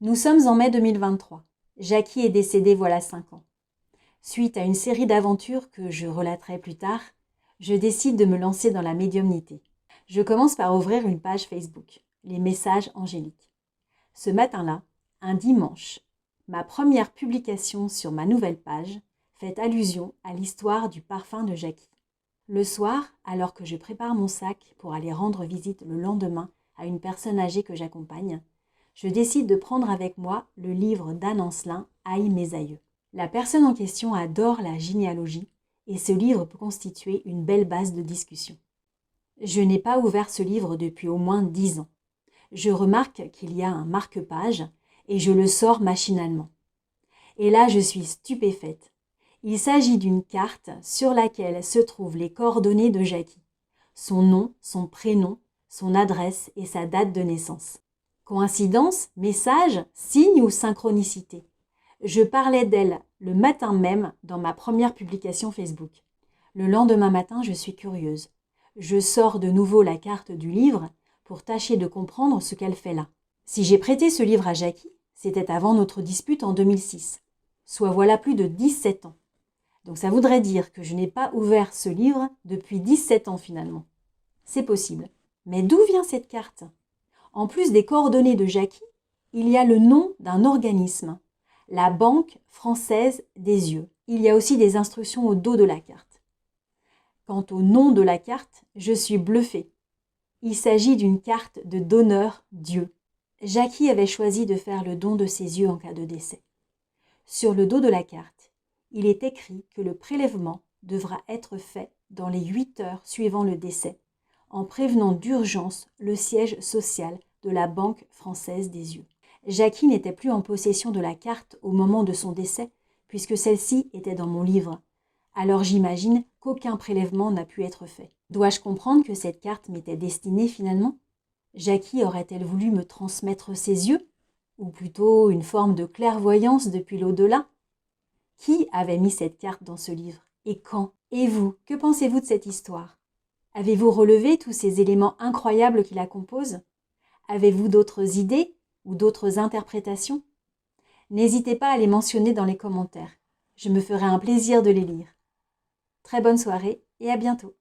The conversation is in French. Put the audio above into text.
Nous sommes en mai 2023. Jackie est décédée voilà 5 ans. Suite à une série d'aventures que je relaterai plus tard, je décide de me lancer dans la médiumnité. Je commence par ouvrir une page Facebook, les messages angéliques. Ce matin-là, un dimanche, ma première publication sur ma nouvelle page fait allusion à l'histoire du parfum de Jackie. Le soir, alors que je prépare mon sac pour aller rendre visite le lendemain à une personne âgée que j'accompagne, je décide de prendre avec moi le livre d'Anne Ancelin, Aïe mes aïeux. La personne en question adore la généalogie et ce livre peut constituer une belle base de discussion. Je n'ai pas ouvert ce livre depuis au moins 10 ans. Je remarque qu'il y a un marque-page et je le sors machinalement. Et là, je suis stupéfaite. Il s'agit d'une carte sur laquelle se trouvent les coordonnées de Jackie. Son nom, son prénom, son adresse et sa date de naissance. Coïncidence, message, signe ou synchronicité? Je parlais d'elle le matin même dans ma première publication Facebook. Le lendemain matin, je suis curieuse. Je sors de nouveau la carte du livre pour tâcher de comprendre ce qu'elle fait là. Si j'ai prêté ce livre à Jackie, c'était avant notre dispute en 2006, soit voilà plus de 17 ans. Donc ça voudrait dire que je n'ai pas ouvert ce livre depuis 17 ans finalement. C'est possible. Mais d'où vient cette carte ? En plus des coordonnées de Jackie, il y a le nom d'un organisme, la Banque française des yeux. Il y a aussi des instructions au dos de la carte. Quant au nom de la carte, je suis bluffée. Il s'agit d'une carte de donneur Dieu. Jackie avait choisi de faire le don de ses yeux en cas de décès. Sur le dos de la carte, il est écrit que le prélèvement devra être fait dans les 8 heures suivant le décès, en prévenant d'urgence le siège social de la Banque française des yeux. Jackie n'était plus en possession de la carte au moment de son décès, puisque celle-ci était dans mon livre. Alors j'imagine qu'aucun prélèvement n'a pu être fait. Dois-je comprendre que cette carte m'était destinée finalement ? Jackie aurait-elle voulu me transmettre ses yeux ? Ou plutôt une forme de clairvoyance depuis l'au-delà ? Qui avait mis cette carte dans ce livre ? Et quand ? Et vous, que pensez-vous de cette histoire ? Avez-vous relevé tous ces éléments incroyables qui la composent ? Avez-vous d'autres idées ou d'autres interprétations ? N'hésitez pas à les mentionner dans les commentaires. Je me ferai un plaisir de les lire. Très bonne soirée et à bientôt.